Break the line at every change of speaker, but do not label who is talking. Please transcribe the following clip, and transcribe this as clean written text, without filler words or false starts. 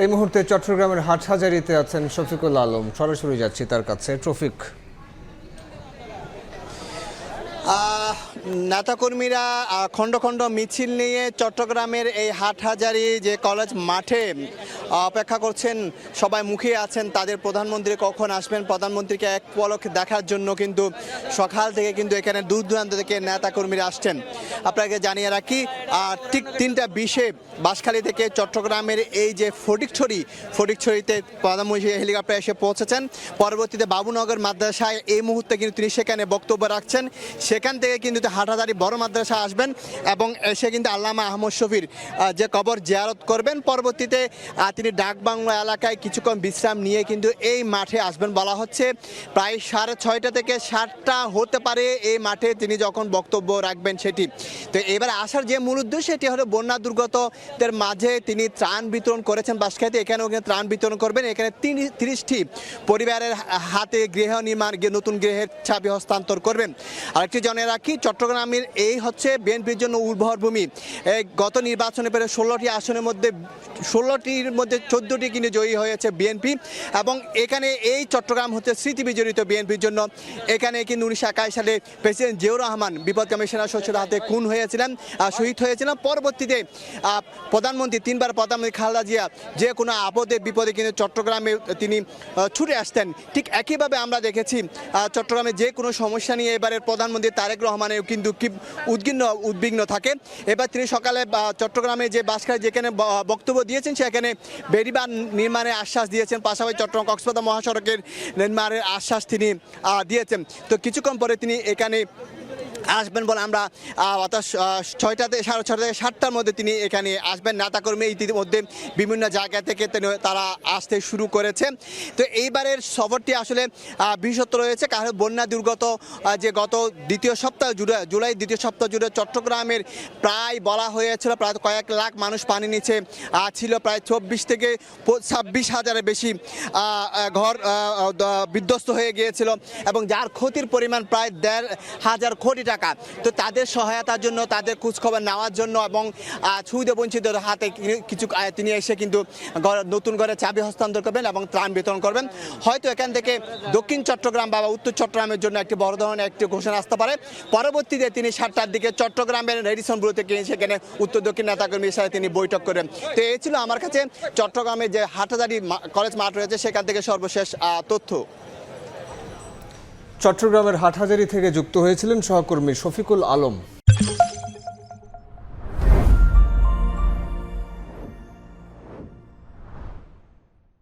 এই মুহূর্তে চট্টগ্রামের হাটহাজারীতে আছেন শফিকুল আলম, সরাসরি যাচ্ছি তার কাছে। ট্রফিক,
নেতাকর্মীরা খণ্ড খণ্ড মিছিল নিয়ে চট্টগ্রামের এই হাটহাজারী যে কলেজ মাঠে অপেক্ষা করছেন, সবাই মুখিয়ে আছেন তাদের প্রধানমন্ত্রী কখন আসবেন, প্রধানমন্ত্রীকে এক পলক দেখার জন্য কিন্তু সকাল থেকে কিন্তু এখানে দূর দূরান্ত থেকে নেতাকর্মীরা আসছেন। আপনাকে জানিয়ে রাখি, ঠিক 3:20 বাঁশখালী থেকে চট্টগ্রামের এই যে ফটিকছড়িতে প্রধানমন্ত্রী হেলিকপ্টার এসে পৌঁছেছেন। পরবর্তীতে বাবুনগর মাদ্রাসায় এই মুহূর্তে কিন্তু তিনি সেখানে বক্তব্য রাখছেন। সেখান থেকে কিন্তু হাটহাজারী বড় মাদ্রাসা আসবেন এবং এসে কিন্তু আল্লামা আহমদ শফির যে কবর জিয়ারত করবেন। পরবর্তীতে তিনি ডাকবাংলো এলাকায় কিছুক্ষণ বিশ্রাম নিয়ে কিন্তু এই মাঠে আসবেন বলা হচ্ছে। প্রায় 6:30 থেকে 7টা হতে পারে এই মাঠে তিনি যখন বক্তব্য রাখবেন সেটি। তো এবার আসার যে মূল উদ্দেশ্য সেটি হলো বন্যা দুর্গতদের মাঝে তিনি ত্রাণ বিতরণ করেছেন বাঁশখালীতে, এখানেও ত্রাণ বিতরণ করবেন। এখানে 30টি পরিবারের হাতে গৃহ নির্মাণ, নতুন গৃহের চাবি হস্তান্তর করবেন। আরেকটি জানিয়ে রাখি, চট্টগ্রামের এই হচ্ছে বিএনপির জন্য উর্বর ভূমি। গত নির্বাচনে পেরে 16টি আসনের মধ্যে 16টির মধ্যে 14টি কিন্তু জয়ী হয়েছে বিএনপি এবং এখানে এই চট্টগ্রাম হচ্ছে স্মৃতি বিজড়িত বিএনপির জন্য। এখানে কিন্তু 1981 সালে প্রেসিডেন্ট জিয়াউর রহমান বিপদগামী সেনা সদস্যদের হাতে খুন হয়েছিলেন, শহীদ হয়েছিলেন। পরবর্তীতে প্রধানমন্ত্রী, 3বার প্রধানমন্ত্রী খালেদা জিয়া যে কোনো আপদে বিপদে কিন্তু চট্টগ্রামে তিনি ছুটে আসতেন। ঠিক একইভাবে আমরা দেখেছি চট্টগ্রামে যে কোনো সমস্যা নিয়ে এবারের প্রধানমন্ত্রী তারেক রহমানের কিন্তু কি উদ্বিগ্ন থাকে। এবার তিনি সকালে চট্টগ্রামে যে বাঁশখালী যেখানে বক্তব্য দিয়েছেন সেখানে বেড়িবাঁধ নির্মাণের আশ্বাস দিয়েছেন, পাশাপাশি চট্টগ্রাম কক্সবাজার মহাসড়কের নির্মাণের আশ্বাস তিনি দিয়েছেন। তো কিছুক্ষণ পরে তিনি এখানে আসবেন বলে আমরা অর্থাৎ 6টা থেকে 6:30 থেকে 7টার মধ্যে তিনি এখানে আসবেন। নেতাকর্মী ইতিমধ্যে বিভিন্ন জায়গা থেকে তারা আসতে শুরু করেছে। তো এইবারের সফরটি আসলে বিশেষত্ব রয়েছে, কারণ বন্যা দুর্গত যে গত জুলাই দ্বিতীয় সপ্তাহ জুড়ে চট্টগ্রামের প্রায় বলা হয়েছিল প্রায় কয়েক লাখ মানুষ পানি নিচে ছিল, প্রায় 24 থেকে 26 হাজারের বেশি ঘর বিধ্বস্ত হয়ে গিয়েছিল এবং যার ক্ষতির পরিমাণ প্রায় 1,500 কোটি টাকা। তো তাদের সহায়তার জন্য, তাদের খোঁজখবর নেওয়ার জন্য এবং সুবিধা বঞ্চিতদের হাতে কিছু তিনি এসে কিন্তু নতুন ঘরে চাবি হস্তান্তর করবেন এবং ত্রাণ বিতরণ করবেন। হয়তো এখান থেকে দক্ষিণ চট্টগ্রাম বা উত্তর চট্টগ্রামের জন্য একটি বড় ধরনের একটি ঘোষণা আসতে পারে। পরবর্তীতে তিনি 7টার দিকে চট্টগ্রামের রেডিসন ব্লু থেকে সেখানে উত্তর দক্ষিণ নেতাকর্মীর সাথে তিনি বৈঠক করেন। তো এই ছিল আমার কাছে চট্টগ্রামের যে হাটহাজারী কলেজ মাঠ রয়েছে সেখান থেকে সর্বশেষ তথ্য।
চট্টগ্রামের হাটহাজারী থেকে যুক্ত হয়েছিলেন সহকর্মী শফিকুল আলম।